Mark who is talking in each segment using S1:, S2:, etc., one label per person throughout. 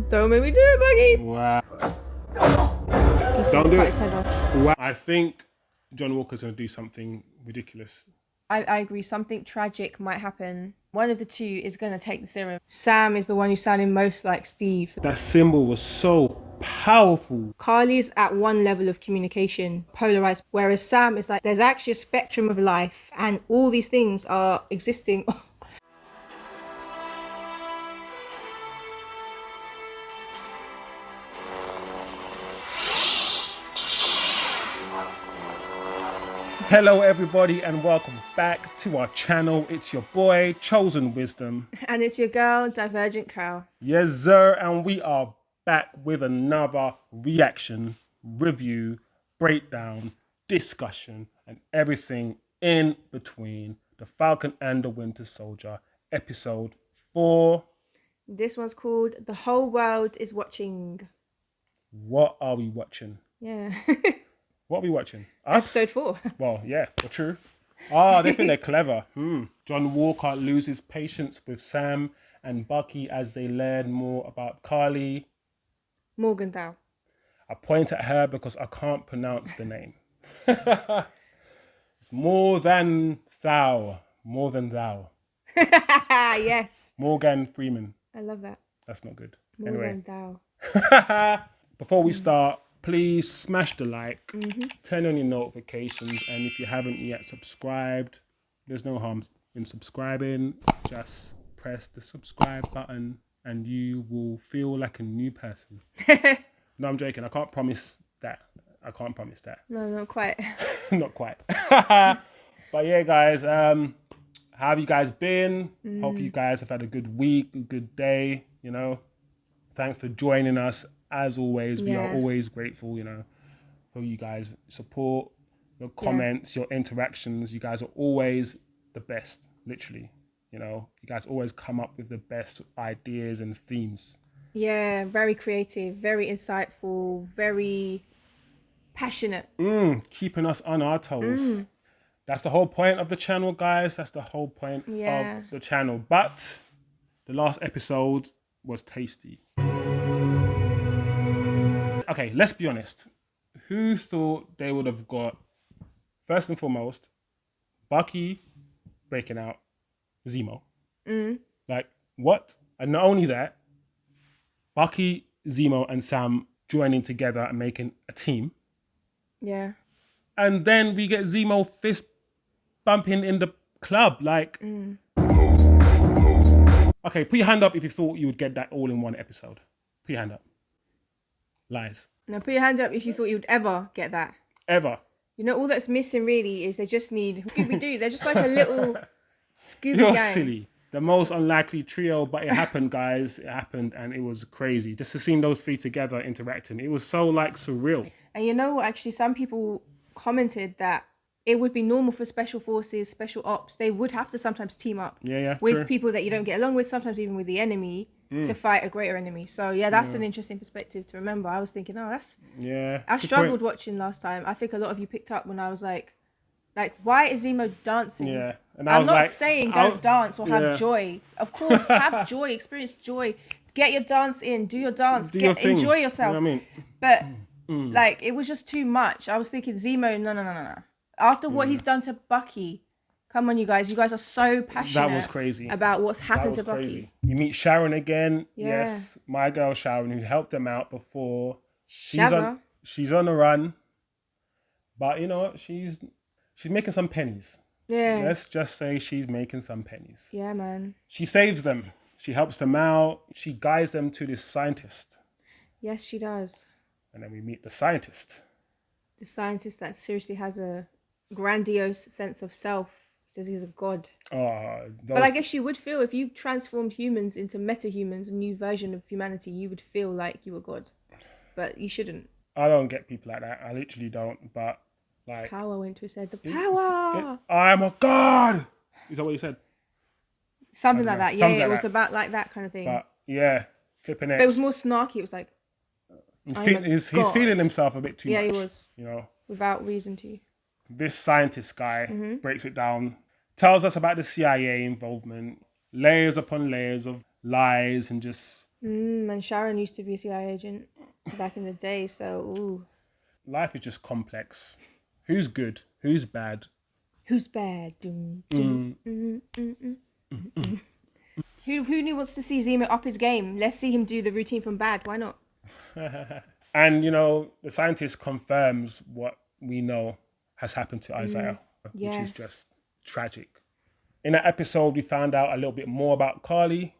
S1: Don't make me do it, Buggy.
S2: Wow.
S1: He's
S2: Don't
S1: gonna
S2: do
S1: cut
S2: it.
S1: his head off.
S2: Wow. I think John Walker's going to do something ridiculous.
S1: I agree. Something tragic might happen. One of the two is going to take the serum. Sam is the one who's sounding most like Steve.
S2: That symbol was so powerful.
S1: Karli's at one level of communication, polarized, whereas Sam is like, there's actually a spectrum of life and all these things are existing.
S2: Hello everybody and welcome back to our channel. It's your boy, Chosen Wisdom.
S1: And it's your girl, Divergent Cow.
S2: Yes sir, and we are back with another reaction, review, breakdown, discussion, and everything in between. The Falcon and the Winter Soldier, episode 4.
S1: This one's called The Whole World is Watching.
S2: What are we watching?
S1: Yeah.
S2: What are we watching? Us?
S1: Episode 4.
S2: Well, yeah, well, true. Ah, they think they're clever. John Walker loses patience with Sam and Bucky as they learn more about Karli
S1: Morgenthau.
S2: I point at her because I can't pronounce the name. It's more than thou. More than thou.
S1: Yes.
S2: Morgan Freeman.
S1: I love that.
S2: That's not good.
S1: Morgenthau.
S2: Before we start, please smash the like, turn on your notifications, and if you haven't yet subscribed, there's no harm in subscribing. Just press the subscribe button and you will feel like a new person. No, I'm joking. I can't promise that.
S1: No, not quite.
S2: Not quite. But yeah, guys, how have you guys been? Hope you guys have had a good week, a good day, you know. Thanks for joining us. As always, we are always grateful, you know, for you guys' support, your comments, your interactions. You guys are always the best, literally. You know, you guys always come up with the best ideas and themes.
S1: Yeah, very creative, very insightful, very passionate.
S2: Keeping us on our toes. That's the whole point of the channel, guys. That's the whole point of the channel. But the last episode was tasty. Okay, let's be honest. Who thought they would have got, first and foremost, Bucky breaking out Zemo? Like, what? And not only that, Bucky, Zemo, and Sam joining together and making a team.
S1: Yeah.
S2: And then we get Zemo fist bumping in the club. Like, okay, put your hand up if you thought you would get that all in one episode. Put your hand up. Lies.
S1: Now put your hand up if you thought you would ever get that.
S2: Ever.
S1: You know, all that's missing really is they just need Scooby-Doo. They're just like a little Scooby
S2: You're
S1: gang.
S2: silly. The most unlikely trio, but it happened, guys. It happened and it was crazy. Just to see those three together interacting. It was so like surreal.
S1: And you know what, actually, some people commented that it would be normal for special forces, special ops. They would have to sometimes team up with
S2: true.
S1: people that you don't get along with, sometimes even with the enemy, to fight a greater enemy. So yeah, that's an interesting perspective to remember. I was thinking, oh, that's...
S2: Yeah.
S1: I struggled watching last time. I think a lot of you picked up when I was like, why is Zemo dancing?
S2: Yeah. And
S1: I'm not saying don't dance or have joy. Of course, have joy, experience joy. Get your dance in, do your dance, enjoy yourself.
S2: You know what
S1: But like, it was just too much. I was thinking, Zemo, no. After what he's done to Bucky, come on, you guys are so passionate.
S2: That was crazy.
S1: About what's happened to Bucky.
S2: Crazy. You meet Sharon again.
S1: Yeah.
S2: Yes, my girl Sharon, who helped them out before. She's on the run, but you know what? She's making some pennies.
S1: Yeah.
S2: Let's just say she's making some pennies.
S1: Yeah, man.
S2: She saves them. She helps them out. She guides them to this scientist.
S1: Yes, she does.
S2: And then we meet the scientist.
S1: The scientist that seriously has a grandiose sense of self. Says he's a god. But I guess you would feel if you transformed humans into meta-humans, a new version of humanity, you would feel like you were God. But you shouldn't.
S2: I don't get people like that. I literally don't. But like,
S1: power went to his head. The power.
S2: I'm a god. Is that what he said?
S1: Something like that. Yeah, it was about like that kind of thing.
S2: But yeah, flipping it.
S1: But it was more snarky. It was like,
S2: he's feeling himself a bit too much.
S1: Yeah, he was.
S2: You know,
S1: without reason to.
S2: This scientist guy breaks it down, tells us about the CIA involvement, layers upon layers of lies and just
S1: And Sharon used to be a CIA agent back in the day, so ooh.
S2: Life is just complex. Who's good? Who's bad?
S1: Who's bad? Who wants to see Zemo up his game? Let's see him do the routine from Bad. Why not?
S2: And, you know, the scientist confirms what we know has happened to Isaiah, which is just tragic. In that episode, we found out a little bit more about Karli,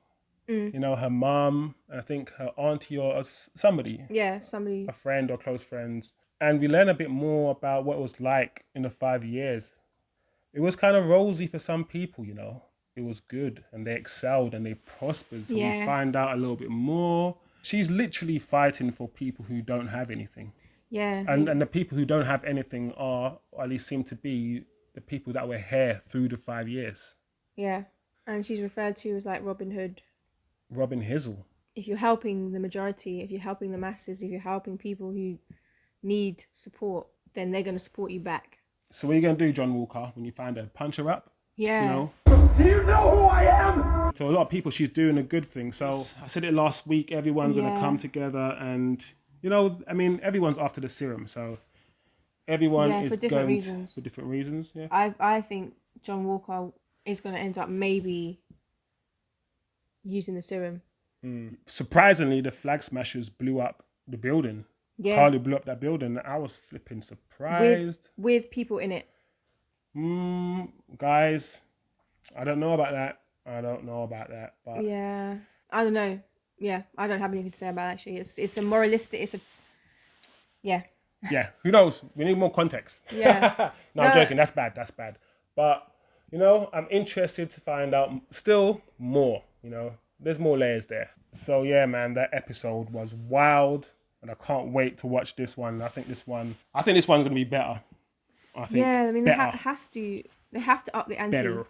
S2: you know, her mom, and I think her auntie or somebody.
S1: Yeah, somebody.
S2: A friend or close friends. And we learn a bit more about what it was like in the 5 years. It was kind of rosy for some people, you know. It was good and they excelled and they prospered. So we find out a little bit more. She's literally fighting for people who don't have anything.
S1: Yeah.
S2: And the people who don't have anything are, or at least seem to be, the people that were here through the 5 years.
S1: Yeah. And she's referred to as like Robin Hood.
S2: Robin Hizzle.
S1: If you're helping the majority, if you're helping the masses, if you're helping people who need support, then they're going to support you back.
S2: So what are you going to do, John Walker, when you find her? Punch her up?
S1: Yeah.
S2: You know?
S3: Do you know who I am?
S2: To a lot of people, she's doing a good thing. So I said it last week, everyone's going to come together and, you know, I mean, everyone's after the serum. So everyone is
S1: for different
S2: going
S1: reasons.
S2: For different reasons, yeah.
S1: I think John Walker is going to end up maybe using the serum.
S2: Surprisingly, the Flag Smashers blew up the building.
S1: Yeah.
S2: Carly blew up that building. I was flipping surprised.
S1: With people in it.
S2: Guys, I don't know about that. But
S1: yeah, I don't know. Yeah, I don't have anything to say about it, actually. It's a moralistic. Yeah.
S2: Who knows? We need more context.
S1: Yeah.
S2: No, I'm joking. That's bad. But you know, I'm interested to find out still more. You know, there's more layers there. So yeah, man, that episode was wild, and I can't wait to watch this one. I think this one's gonna be better.
S1: I mean,
S2: better.
S1: they have to up the ante.
S2: Better.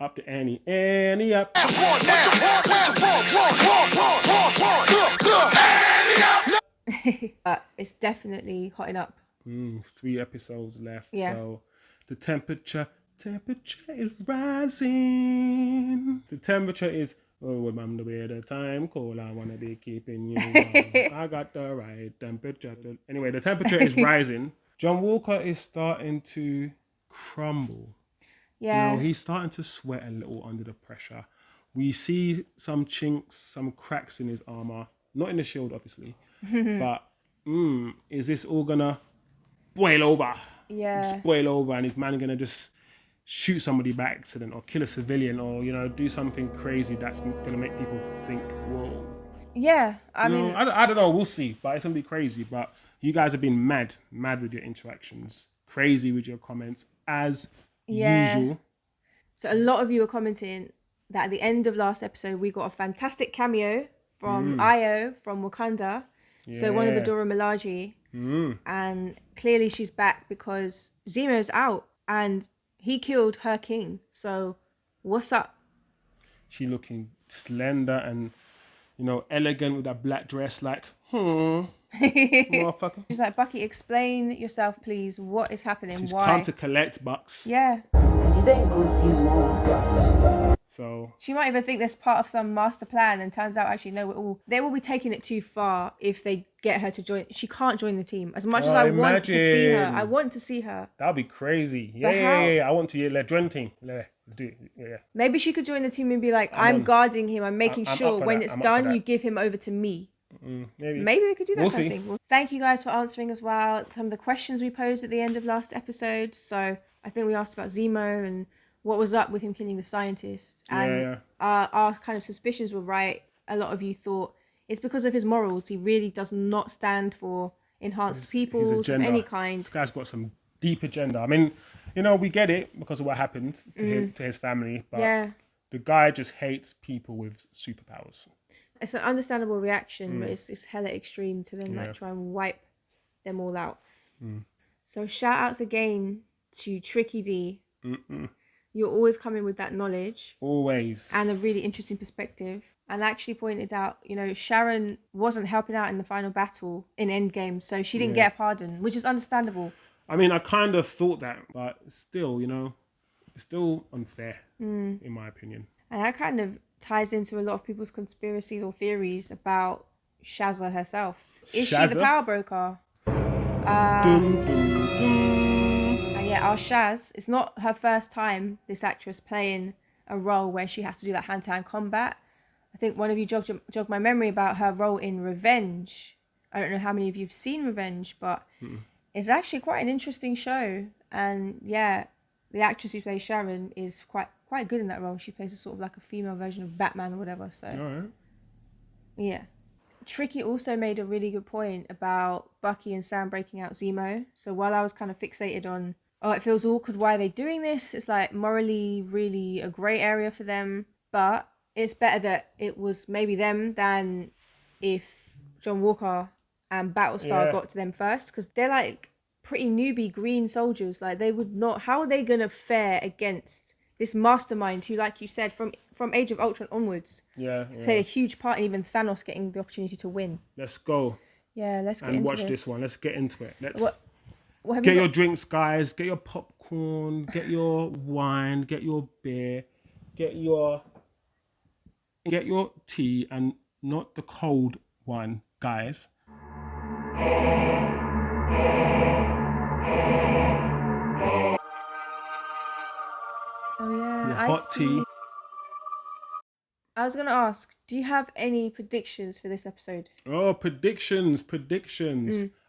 S2: Up the ante. Annie up.
S1: It's definitely hotting up.
S2: 3 episodes left.
S1: Yeah.
S2: So the temperature is rising. The temperature is, oh, remember where the time cold. I want to be keeping you warm. I got the right temperature. Anyway, the temperature is rising. John Walker is starting to crumble.
S1: Yeah.
S2: You know, he's starting to sweat a little under the pressure. We see some chinks, some cracks in his armor. Not in the shield, obviously. But is this all gonna boil over?
S1: Yeah.
S2: Just boil over, and is man gonna just shoot somebody by accident or kill a civilian or, you know, do something crazy that's gonna make people think, whoa.
S1: Yeah. I mean,
S2: I don't know. We'll see. But it's gonna be crazy. But you guys have been mad with your interactions, crazy with your comments as usual.
S1: So a lot of you are commenting that at the end of last episode, we got a fantastic cameo from Io from Wakanda. Yeah. So one of the Dora Milaje. And clearly she's back because Zemo's out and he killed her king. So what's up?
S2: She looking slender and, you know, elegant with that black dress, like, motherfucker.
S1: She's like, Bucky, explain yourself, please. What is happening?
S2: She's
S1: Why?
S2: come to collect bucks.
S1: Yeah.
S2: So
S1: she might even think that's part of some master plan, and turns out actually no, they will be taking it too far if they get her to join. She can't join the team. As much as I want to see her, I want to see her.
S2: That'd be crazy. Yeah. I want to join the team. Let's do it. Yeah.
S1: Maybe she could join the team and be like, I'm guarding him. I'm making sure when it's done, you give him over to me. Maybe they could do that kind of thing. Well, thank you guys for answering as well some of the questions we posed at the end of last episode. So I think we asked about Zemo and what was up with him killing the scientist. And our kind of suspicions were right. A lot of you thought it's because of his morals. He really does not stand for enhanced peoples of any kind.
S2: This guy's got some deep agenda. I mean, you know, we get it because of what happened to his family. But the guy just hates people with superpowers.
S1: It's an understandable reaction, but it's hella extreme to then like try and wipe them all out. So shout outs again to Tricky D. You're always coming with that knowledge.
S2: Always.
S1: And a really interesting perspective. And actually pointed out, you know, Sharon wasn't helping out in the final battle in Endgame, so she didn't get a pardon, which is understandable.
S2: I mean, I kind of thought that, but still, you know, it's still unfair, in my opinion.
S1: And that kind of ties into a lot of people's conspiracies or theories about Shazza herself. Is she
S2: Shazza?
S1: the power broker?
S2: Dun, dun, dun.
S1: And yeah, our Shaz, it's not her first time, this actress, playing a role where she has to do that hand-to-hand combat. I think one of you jogged my memory about her role in Revenge. I don't know how many of you have seen Revenge, but it's actually quite an interesting show. And yeah, the actress who plays Sharon is quite good in that role. She plays a sort of like a female version of Batman or whatever. So
S2: All right.
S1: yeah. Tricky also made a really good point about Bucky and Sam breaking out Zemo. So while I was kind of fixated on, oh, it feels awkward, why are they doing this? It's like morally really a grey area for them. But it's better that it was maybe them than if John Walker and Battlestar got to them first. Because they're like pretty newbie green soldiers. Like they would not, how are they going to fare against this mastermind who, like you said, from Age of Ultron onwards, played a huge part in even Thanos getting the opportunity to win.
S2: Let's go.
S1: Yeah, let's get
S2: and
S1: into
S2: watch this one. Let's get into it. Let's
S1: what have
S2: get
S1: you
S2: your drinks, guys. Get your popcorn. Get your wine. Get your beer. Get your tea, and not the cold one, guys.
S1: Oh yeah,
S2: Your hot tea.
S1: I was gonna ask, do you have any predictions for this episode?
S2: Oh, predictions.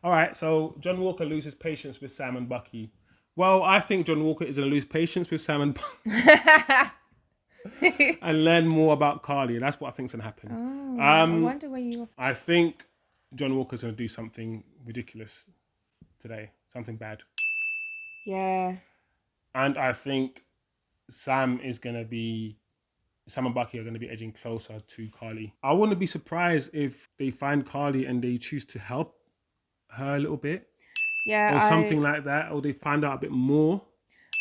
S2: All right, so John Walker loses patience with Sam and Bucky. Well, I think John Walker is going to lose patience with Sam and Bucky and learn more about Karli. That's what I think is going to happen.
S1: Oh, I wonder where you...
S2: I think John Walker's going to do something ridiculous today. Something bad.
S1: Yeah.
S2: And I think Sam and Bucky are going to be edging closer to Karli. I wouldn't be surprised if they find Karli and they choose to help her a little bit.
S1: Yeah.
S2: Or something like that. Or they find out a bit more.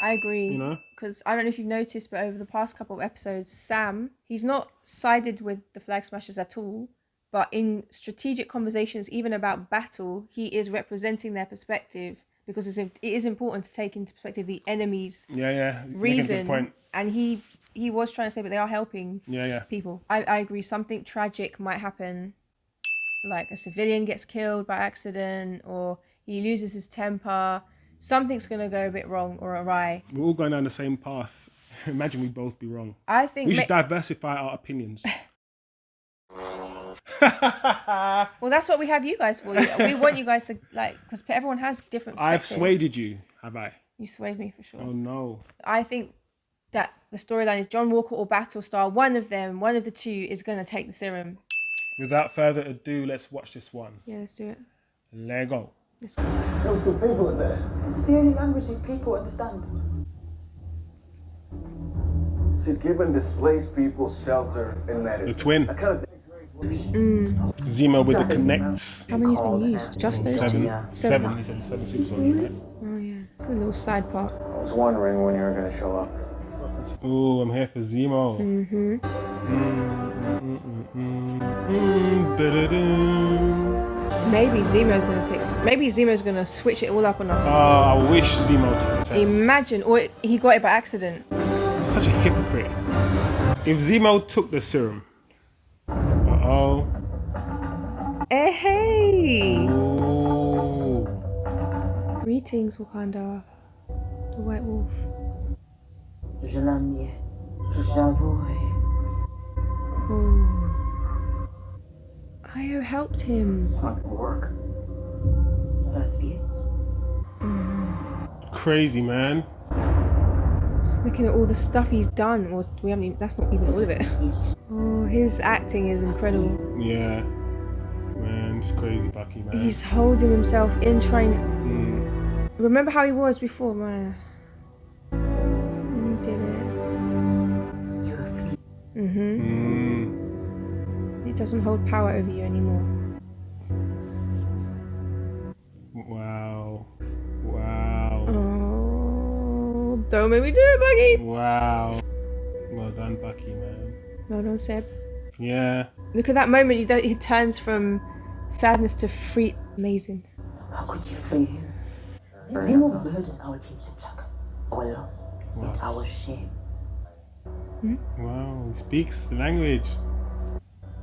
S1: I agree.
S2: You know?
S1: Because I don't know if you've noticed, but over the past couple of episodes, Sam, he's not sided with the Flag Smashers at all. But in strategic conversations, even about battle, he is representing their perspective. Because it is important to take into perspective the enemy's reason. Point. And he was trying to say, but they are helping people. I agree. Something tragic might happen. Like a civilian gets killed by accident, or he loses his temper. Something's going to go a bit wrong or awry.
S2: We're all going down the same path. Imagine we both be wrong.
S1: I think
S2: we should diversify our opinions.
S1: Well, that's what we have you guys for. We want you guys to, like, because everyone has different perspectives.
S2: I've swayed you, have I?
S1: You swayed me for sure.
S2: Oh no.
S1: I think that the storyline is John Walker or Battlestar. One of the two is going to take the serum.
S2: Without further ado, let's watch this one.
S1: Yeah, let's do it.
S2: Let's go.
S3: Those two people in there.
S4: This is the only language these people understand.
S3: She's giving displaced people shelter and medicine.
S2: The twin.
S3: I kind of think
S2: Zemo with the connects.
S1: How many's been used? Just those two?
S2: Seven. He said 7 super soldiers, right?
S1: Oh yeah. Good little side part.
S3: I was wondering when you were going to show up.
S2: Oh, I'm here for Zemo.
S1: Maybe Zemo's gonna switch it all up on us.
S2: Oh, I wish Zemo took it.
S1: Imagine, or he got it by accident.
S2: He's such a hypocrite. If Zemo took the serum.
S1: Hey!
S2: Ooh.
S1: Greetings, Wakanda. The White Wolf. Oh. Io helped him.
S3: It's not going to work.
S2: Crazy, man.
S1: Just looking at all the stuff he's done. Or we haven't even, that's not even all of it. Oh, his acting is incredible.
S2: Yeah. Man, it's crazy, Bucky, man.
S1: He's holding himself in trying... Remember how he was before, man. You did it. He doesn't hold power over you anymore.
S2: Wow.
S1: Oh, don't make me do it, Bucky.
S2: Wow. Well done, Bucky, man.
S1: Well done, Seb.
S2: Yeah.
S1: Look at that moment. He turns from sadness to free. Amazing.
S4: How could you flee? Zemo burdened our team to check our loss, our shame.
S2: Wow, he speaks the language.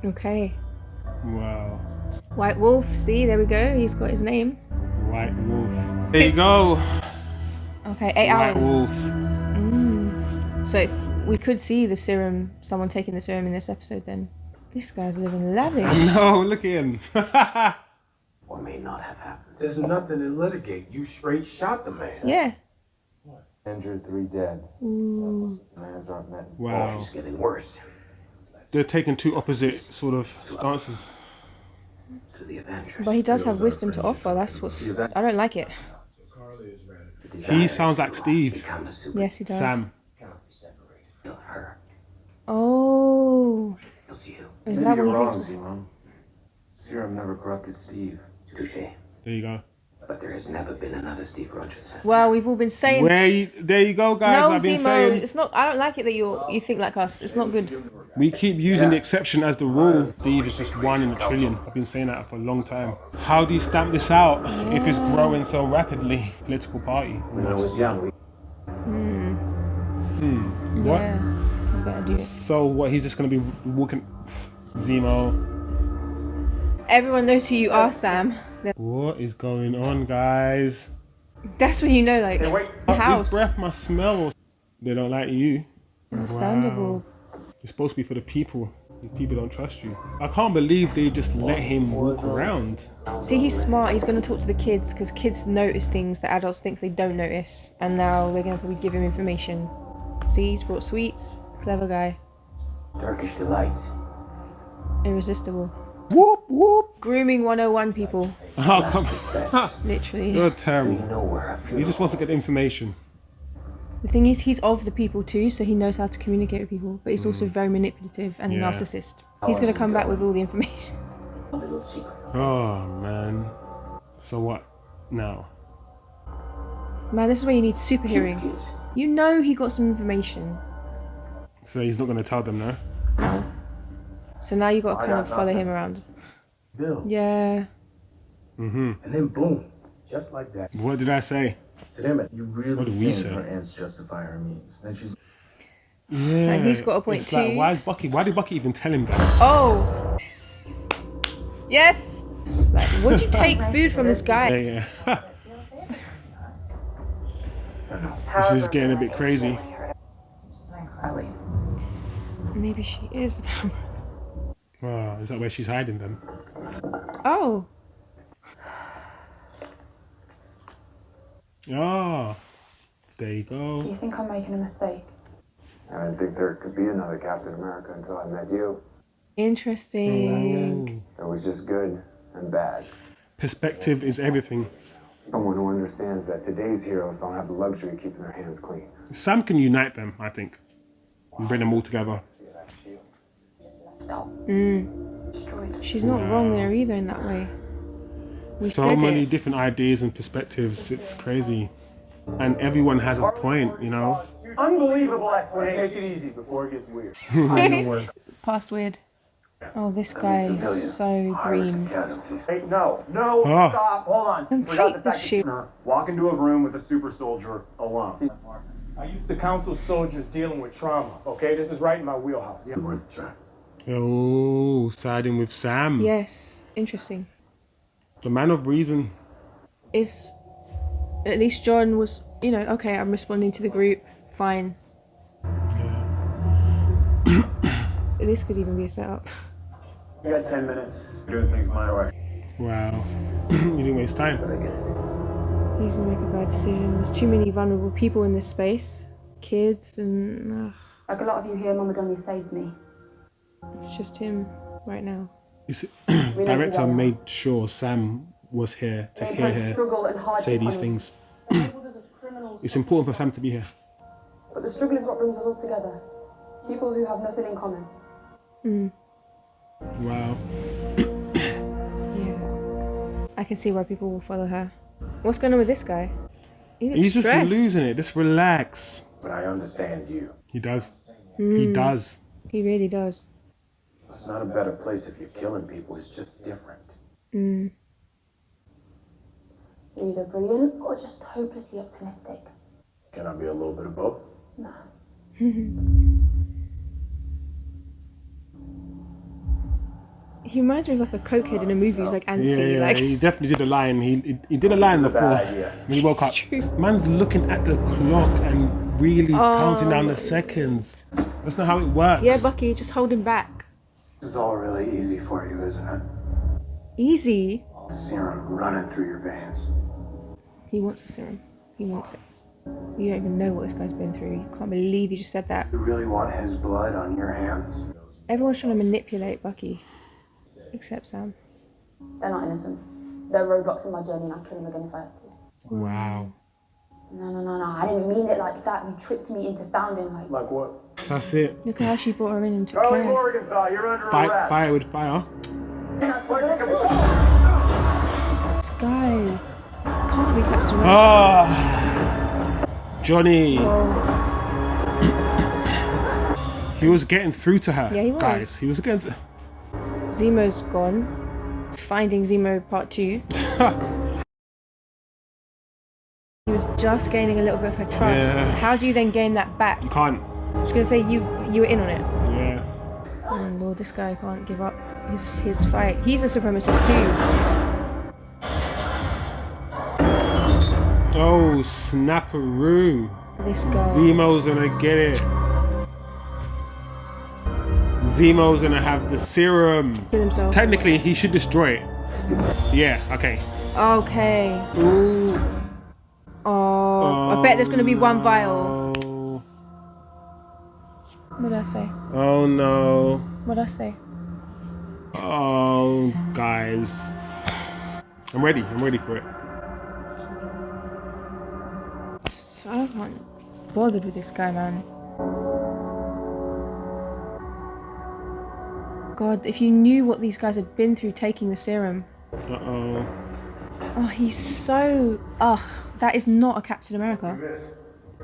S1: Okay.
S2: Wow.
S1: White Wolf, see, there we go. He's got his name.
S2: White Wolf. There you go.
S1: Okay, 8
S2: White
S1: hours.
S2: Wolf.
S1: So we could see the serum, someone taking the serum in this episode then. This guy's living lavish.
S2: No, look at him.
S3: What may not have happened. There's nothing to litigate. You straight shot the man.
S1: Yeah.
S3: Injured, 3 dead.
S1: Ooh.
S3: Man's aren't met.
S2: Wow.
S3: Oh, she's getting worse.
S2: They're taking two opposite sort of stances.
S3: To the Avengers.
S1: But he does have wisdom to offer. That's what's... I don't like it.
S2: He sounds like Steve.
S3: Become a super-
S1: Yes, he does.
S2: Sam.
S3: Cannot be separated. Kill her.
S1: Oh.
S3: Kills you.
S1: Is that what you think?
S3: Zemo. Serum never corrupted Steve. Touché.
S2: There you go.
S3: But there has never been another Steve Rogers.
S1: Well, we've all been saying...
S2: There you go, guys.
S1: No,
S2: I've been
S1: Zemo,
S2: saying.
S1: it's not... I don't like it that you think like us. It's not good.
S2: We keep using the exception as the rule. Steve is just 1 in a trillion. I've been saying that for a long time. How do you stamp this out if it's growing so rapidly? Political party.
S3: When I was young, we
S2: What?
S1: Yeah. You better do it.
S2: So what? He's just gonna be walking. Zemo.
S1: Everyone knows who you are, Sam.
S2: What is going on, guys?
S1: That's when you know, like, the
S2: His
S1: house.
S2: breath must smell. They don't like you.
S1: Understandable.
S2: Wow. You're supposed to be for the people. The people don't trust you. I can't believe they just let him walk around.
S1: See, he's smart. He's going to talk to the kids because kids notice things that adults think they don't notice. And now they're going to probably give him information. See, he's brought sweets. Clever guy.
S3: Turkish delights.
S1: Irresistible.
S2: Whoop whoop.
S1: Grooming 101 people.
S2: Oh come on.
S1: Literally.
S2: You're
S3: We
S2: terrible.
S3: know where I
S2: He just wants to get information.
S1: The thing is, he's of the people too, so he knows how to communicate with people. But he's also very manipulative and a
S2: Yeah.
S1: narcissist. He's going to come back with all the information.
S3: a little secret.
S2: Oh man. So what now?
S1: Man, this is where you need super hearing.
S3: Kids.
S1: You know he got some information.
S2: So he's not gonna tell them, no?
S1: No. So now you got to kind of follow him around.
S3: Bill.
S1: Yeah.
S2: Mm-hmm.
S3: And then boom. Just like that.
S2: What did I say?
S3: So damn it, you really
S2: What did we
S3: think
S2: say?
S3: her ends justify her means. Then she's
S2: Yeah.
S1: And he's got a point
S2: it's like,
S1: too.
S2: why did Bucky even tell him that?
S1: Oh. Yes. Like, would you take food from this guy?
S2: Yeah, yeah. This is getting a bit crazy.
S4: Karli.
S1: Maybe she is.
S2: Oh, is that where she's hiding them?
S1: Oh.
S2: Oh, there you
S4: Do
S2: go.
S4: you think I'm making a mistake?
S5: I didn't think there could be another Captain America until I met you.
S1: Interesting.
S2: Oh.
S5: It was just good and bad.
S2: Perspective is everything.
S5: Someone who understands that today's heroes don't have the luxury of keeping their hands clean.
S2: Sam can unite them, I think, and bring them all together.
S1: She's not wrong there either in that way. We
S2: So
S1: said
S2: many
S1: it.
S2: different ideas and perspectives. It's crazy, and everyone has a point, you know.
S3: unbelievable explanation. Take it easy before it gets weird.
S2: I know where.
S1: Past weird. Oh, this guy is so green.
S6: Hey, no,
S2: Ah.
S6: stop, hold on.
S1: Don't
S6: Forgot
S1: take
S6: the
S1: the shit.
S6: Walk into a room with a super soldier alone. I used to counsel soldiers dealing with trauma, okay? This is right in my wheelhouse.
S2: Oh, siding with Sam,
S1: Yes. Interesting.
S2: the man of reason.
S1: Is at least John was, you know, okay, I'm responding to the group. Fine. This could even be a setup.
S6: You got 10 minutes. Doing things my way.
S2: Wow, you didn't waste time.
S1: He's gonna make a bad decision. There's too many vulnerable people in this space. Kids and
S4: Like a lot of you here, Mama Dummy saved me.
S1: it's just him right now.
S2: It's, director made sure Sam was here to hear her
S4: Struggle and hardship
S2: say these
S4: on us.
S2: things.
S4: Labelled us as criminals.
S2: It's important for Sam to be here.
S4: But the struggle is what brings us all together. People who have nothing in common.
S2: Wow.
S1: Yeah. I can see why people will follow her. What's going on with this guy? He looks
S2: He's just
S1: stressed.
S2: losing it. Just relax.
S3: But I understand you.
S2: He does. He does.
S1: He really does.
S3: It's not a better place if you're killing people. It's just different.
S4: You're either brilliant or just hopelessly optimistic.
S3: Can I be a little bit of both?
S4: No.
S1: He reminds me of like a cokehead in a movie who's like antsy.
S2: Yeah,
S1: like
S2: he definitely did a line. He did a line before when he woke up.
S1: true.
S2: Man's looking at the clock and really counting down the seconds. That's not how it works.
S1: Yeah, Bucky, just hold him back.
S3: This is all really easy for you, isn't it?
S1: Easy.
S3: Serum running through your veins.
S1: He wants the serum. He wants it. You don't even know what this guy's been through. You can't believe you just said that.
S3: You really want his blood on your hands?
S1: Everyone's trying to manipulate Bucky. Except Sam.
S4: They're not innocent. They're roadblocks in my journey and I'd kill them again if I had to.
S2: Wow.
S4: No. I didn't mean it like that. You tricked me into sounding like...
S6: Like what?
S2: That's it.
S1: Look at how she brought her in and took
S6: Karli
S1: care.
S6: Morgenthau, you're under arrest.
S2: Fire with fire.
S1: This guy can't be Captain America.
S2: Oh, Johnny.
S1: Oh,
S2: He was getting through to her.
S1: Yeah, he was.
S2: Guys, he was getting.
S1: Zemo's gone. It's Finding Zemo Part 2. He was just gaining a little bit of her trust.
S2: Yeah.
S1: How do you then gain that back?
S2: You can't.
S1: I was gonna say you were in on it.
S2: Yeah.
S1: Oh Lord, this guy can't give up his fight. He's a supremacist too.
S2: Oh, snapperoo.
S1: This guy.
S2: Zemo's gonna get it. Zemo's gonna have the serum.
S1: Kill himself.
S2: Technically, he should destroy it. Yeah, okay.
S1: Okay.
S2: Ooh.
S1: Oh, I bet there's gonna be one vial.
S2: Oh,
S1: What did I say?
S2: oh no.
S1: What did I say?
S2: Oh, guys. I'm ready for it.
S1: I can't bothered with this guy, man. God, if you knew what these guys had been through taking the serum.
S2: Uh-oh.
S1: Oh, he's so... Ugh, that is not a Captain America.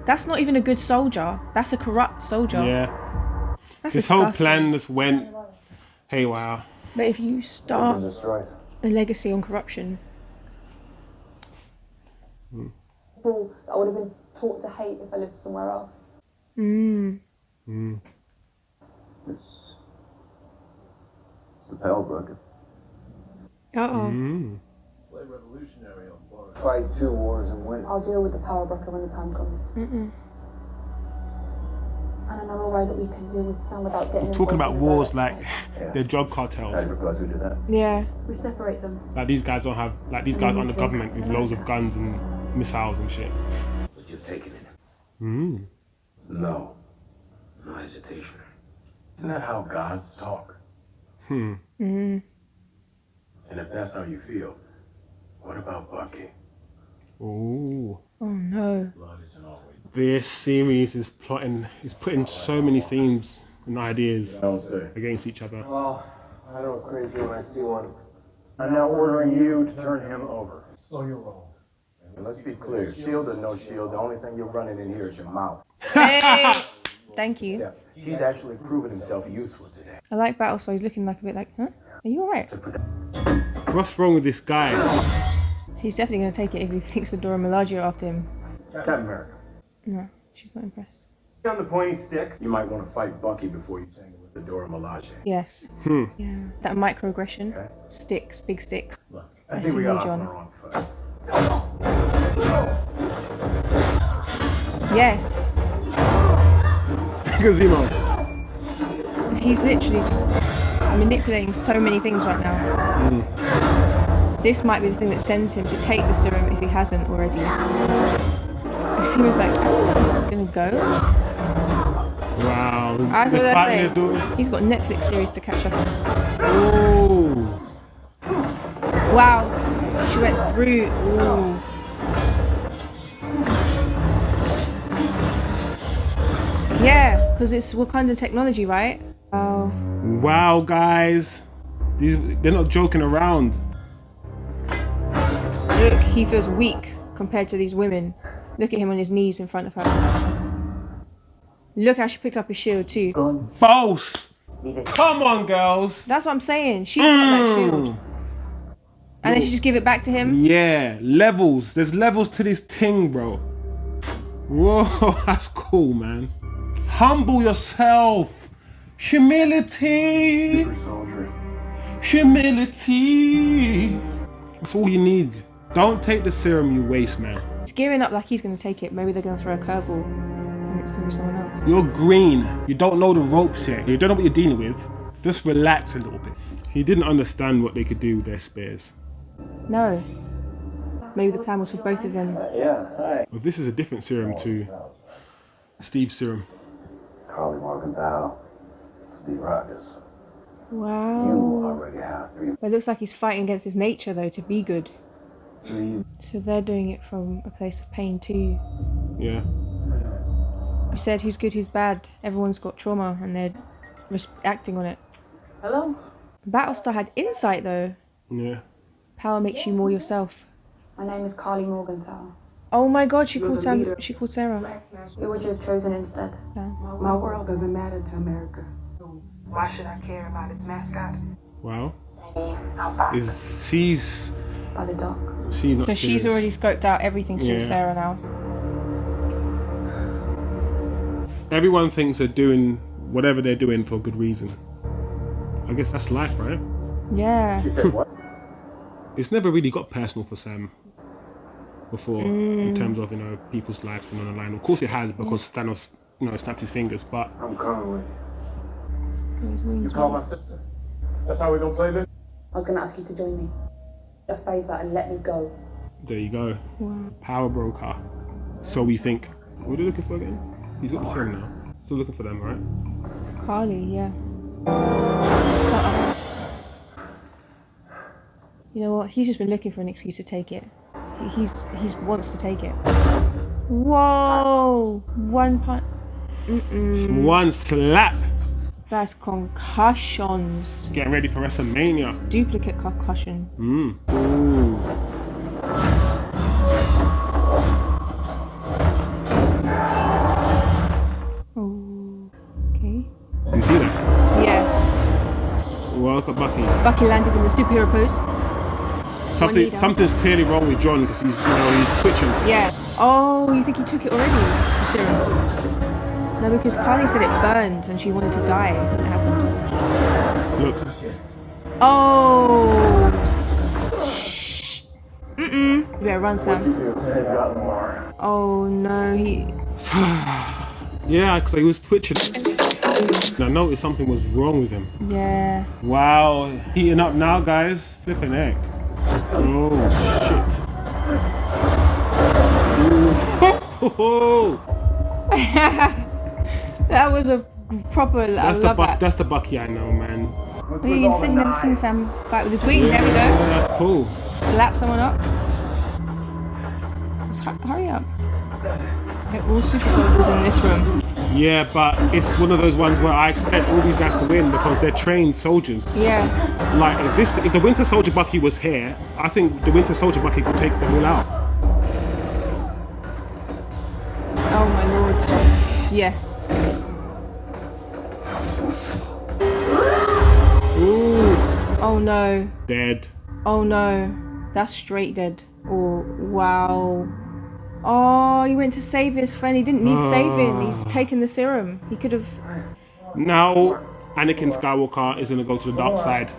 S1: That's not even a good soldier. That's a corrupt soldier.
S2: Yeah.
S1: That's
S2: This
S1: disgusting.
S2: whole plan just went haywire.
S1: But if you start
S3: Destroyed.
S1: a legacy on corruption...
S4: People that would have been taught to hate if I lived somewhere else.
S3: It's the Pellbrook.
S1: Uh-oh.
S5: Fight 2 wars and win.
S4: I'll deal with the power broker when the time comes. And another way that we can deal with Sam without getting
S2: Talking about
S4: involved in the
S2: wars
S4: direct
S2: like
S4: fight.
S2: they're drug cartels.
S3: I propose we do that.
S1: Yeah.
S4: We separate them.
S2: Like these guys don't have, like these guys are under government with loads of guns and missiles and shit.
S3: But you've taken it.
S2: Mm.
S3: No. No hesitation. Isn't that how gods talk? And if that's how you feel, what about Bucky?
S2: Ooh.
S1: Oh no.
S3: Blood isn't always.
S2: This series is putting so many themes and ideas
S3: Don't say.
S2: against each other.
S5: Well, I know crazy when I see one.
S6: I'm now ordering you to turn him over.
S3: And let's be clear, shield or no shield, the only thing you're running in here is your mouth.
S1: Hey! Thank you.
S3: Yeah, he's actually proven himself useful today.
S1: I like Battle, so he's looking like a bit like, huh? Are you alright?
S2: What's wrong with this guy?
S1: He's definitely going to take it if he thinks the Dora Milaje are after him.
S6: Captain America.
S1: No, she's not impressed.
S6: On the pointy sticks.
S3: You might want to fight Bucky before you tangle with the Dora Milaje.
S1: Yes. Yeah. That microaggression.
S3: Okay.
S1: Sticks, big sticks.
S3: Look,
S1: I
S3: I think
S1: see
S3: we
S1: you,
S3: got off
S1: John.
S3: on the wrong foot.
S1: Yes.
S2: Zemo.
S1: He's literally just manipulating so many things right now. This might be the thing that sends him to take the serum if he hasn't already. He seems like, gonna go?
S2: Wow.
S1: That's
S2: The
S1: what I
S2: fight
S1: say.
S2: they're doing.
S1: He's got a Netflix series to catch up on.
S2: Ooh.
S1: Wow. She went through. Ooh. Yeah, because it's Wakanda technology, right? Oh.
S2: Wow, guys. They're not joking around.
S1: Look, he feels weak compared to these women. Look at him on his knees in front of her. Look how she picked up his shield too.
S2: Boss. Come on, girls.
S1: That's what I'm saying. She got that shield. And then she just give it back to him.
S2: Yeah, levels. There's levels to this thing, bro. Whoa, that's cool, man. Humble yourself. Humility.
S3: Super soldier.
S2: Humility. That's all you need. Don't take the serum you waste, man.
S1: He's gearing up like he's going to take it. Maybe they're going to throw a curveball and it's going to be someone else.
S2: You're green. You don't know the ropes yet. You don't know what you're dealing with. Just relax a little bit. He didn't understand what they could do with their spears.
S1: No. Maybe the plan was for both of them.
S2: Well, this is a different serum to Steve's serum.
S5: Karli Morgenthau, Steve Rogers.
S1: Wow.
S5: You already have 3.
S1: But it looks like he's fighting against his nature, though, to be good. So they're doing it from a place of pain, too.
S2: Yeah.
S1: You said who's good, who's bad. Everyone's got trauma, and they're acting on it.
S4: Hello?
S1: Battlestar had insight, though.
S2: Yeah.
S1: Power makes you more yourself.
S4: My name is Karli Morgenthau.
S1: Oh my God, she called Sarah.
S4: Who would you have chosen instead?
S7: My world doesn't matter to America, so why should I care about its mascot?
S2: Wow. She's
S4: By the dock.
S2: not
S1: So
S2: serious.
S1: she's already scoped out everything through
S2: Yeah.
S1: Sarah now.
S2: Everyone thinks they're doing whatever they're doing for a good reason. I guess that's life, right?
S1: Yeah.
S2: It's never really got personal for Sam before in terms of, people's lives being on the line. Of course it has because Thanos, snapped his fingers, but
S5: I'm coming with you.
S6: You call my sister? That's how we gonna play this?
S4: I was going to ask you to join me. A favour and let me go.
S2: there you go. Power broker. So we think, what are they looking for again? He's got the serum now. Still looking for them, right?
S1: Karli, yeah. You know what? He's just been looking for an excuse to take it. He wants to take it. Whoa! One punch.
S2: One slap.
S1: That's concussions.
S2: Getting ready for WrestleMania.
S1: Duplicate concussion.
S2: Ooh.
S1: Oh. Okay.
S2: You see that?
S1: Yeah.
S2: Welcome, Bucky.
S1: Bucky landed in the superhero pose.
S2: Something's clearly wrong with John because he's twitching.
S1: Yeah. Oh, you think he took it already? The serum. No, because Karli said it burned and she wanted to die when it happened.
S2: Look.
S1: Oh. You better run, Sam. Oh no, he.
S2: Yeah, because he was twitching. I noticed something was wrong with him.
S1: Yeah.
S2: Wow, heating up now, guys. Flipping heck. Oh shit. Ooh.
S1: That was a proper.
S2: That's
S1: I love that.
S2: That's the Bucky I know, man.
S1: Oh, you said you never seen Sam fight with his wing. There we go.
S2: Yeah, that's cool.
S1: Slap someone up. Just hurry up. They're all super soldiers in this room.
S2: Yeah, but it's one of those ones where I expect all these guys to win because they're trained soldiers.
S1: Yeah.
S2: Like if the Winter Soldier Bucky was here, I think the Winter Soldier Bucky could take them all out.
S1: Oh my lord. Yes.
S2: Ooh.
S1: Oh no.
S2: Dead.
S1: Oh no. That's straight dead. Oh wow. Oh, he went to save his friend. He didn't need saving. He's taken the serum. He could have.
S2: Now, Anakin Skywalker is going to go to the dark side.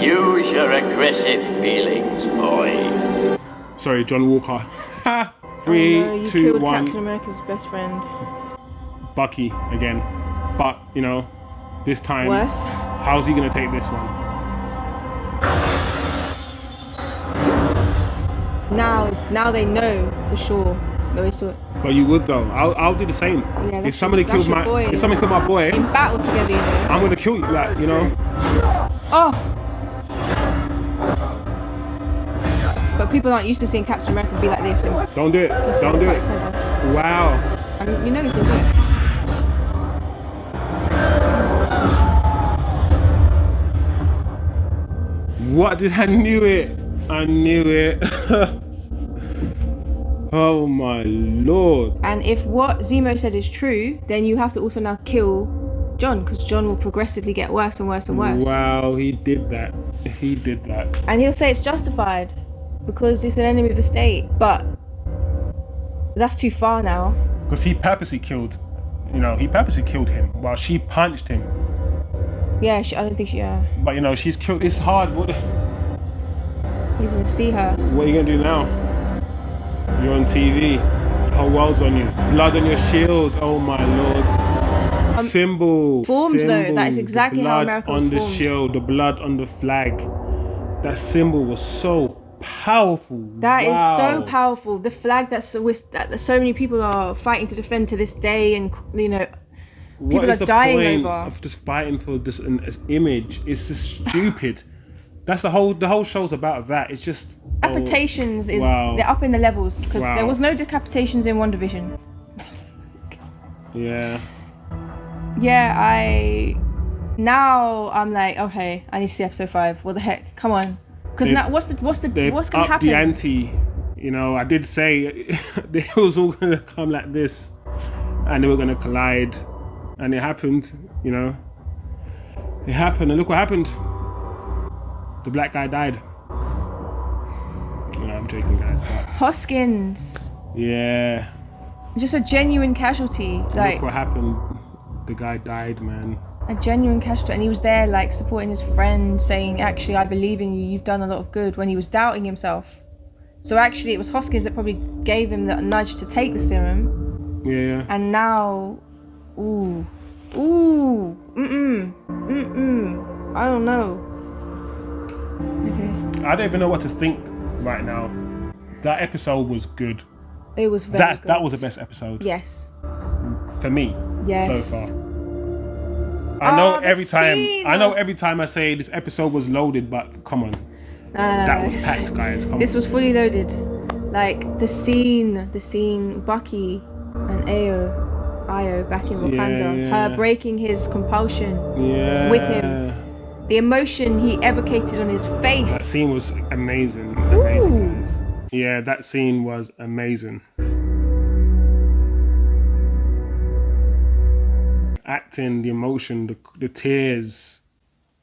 S8: Use your aggressive feelings, boy.
S2: Sorry, John Walker. 3,
S1: Oh no, you
S2: 2,
S1: killed
S2: 1.
S1: Captain America's best friend.
S2: Bucky again. But, this time,
S1: Worse.
S2: how's he going to take this one?
S1: Now they know for sure. No, he saw it.
S2: But you would though. I'll do the same.
S1: Yeah,
S2: If somebody kills my boy,
S1: In battle together, you know.
S2: I'm gonna kill you. Like,
S1: Oh. But people aren't used to seeing Captain America be like this. And
S2: Don't do it.
S1: he's
S2: Don't
S1: gonna
S2: do
S1: cut
S2: it.
S1: his head off.
S2: Wow.
S1: And you know he's gonna do it.
S2: What did I knew it? I knew it. Oh my lord.
S1: And if what Zemo said is true, then you have to also now kill John, because John will progressively get worse and worse and worse.
S2: Wow, he did that. He did that.
S1: And he'll say it's justified because he's an enemy of the state. But that's too far now.
S2: Because he purposely killed him while she punched him.
S1: Yeah, I don't think she. Yeah.
S2: But you know, she's killed. It's hard.
S1: He's gonna see her.
S2: What are you gonna do now? You're on TV. The whole world's on you. Blood on your shield. Oh my lord. Symbol.
S1: Formed though. That is exactly how America was
S2: formed. The blood on the
S1: formed.
S2: shield. The blood on the flag. That symbol was so powerful.
S1: That is so powerful. The flag that so many people are fighting to defend to this day, and you know, people are dying over.
S2: Of just fighting for this image. It's just stupid. That's the whole show's about that. It's just
S1: decapitations they're up in the levels because there was no decapitations in WandaVision.
S2: Yeah.
S1: Yeah, I'm like, okay, I need to see episode 5. What the heck? Come on. Because now what's gonna happen?
S2: The ante. You know, I did say it was all gonna come like this, and they were gonna collide, and it happened. You know, it happened, and look what happened. The black guy died. No, I'm joking, guys. But
S1: Hoskins.
S2: yeah.
S1: Just a genuine casualty. Like,
S2: look what happened. The guy died, man.
S1: A genuine casualty, and he was there like supporting his friend, saying, actually, I believe in you, you've done a lot of good, when he was doubting himself. So actually it was Hoskins that probably gave him the nudge to take the serum.
S2: Yeah.
S1: And now, I don't know. Okay.
S2: I don't even know what to think right now. That episode was good.
S1: It was very good.
S2: That was the best episode.
S1: Yes.
S2: For me.
S1: Yes.
S2: So far. I know every time I say this episode was loaded, but come on. That was packed, guys.
S1: This was fully loaded. Like the scene, Bucky and Io back in Wakanda, her breaking his compulsion with him. The emotion he evocated on his face.
S2: That scene was amazing. Amazing, guys. Yeah, that scene was amazing. Acting, the emotion, the tears.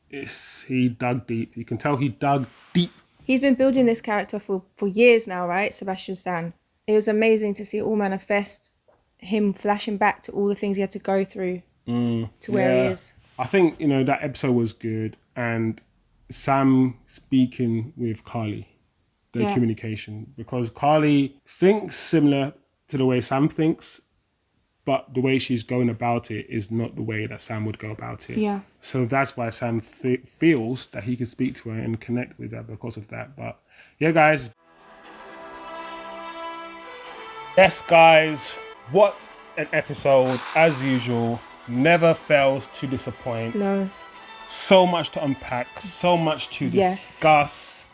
S2: He dug deep. You can tell he dug deep.
S1: He's been building this character for years now, right? Sebastian Stan. It was amazing to see it all manifest, him flashing back to all the things he had to go through to where he is.
S2: I think, that episode was good, and Sam speaking with Karli, the communication, because Karli thinks similar to the way Sam thinks, but the way she's going about it is not the way that Sam would go about it.
S1: Yeah.
S2: So that's why Sam feels that he can speak to her and connect with her because of that. But yeah, guys. Yes, guys. What an episode, as usual. Never fails to disappoint.
S1: No.
S2: So much to unpack, so much to discuss.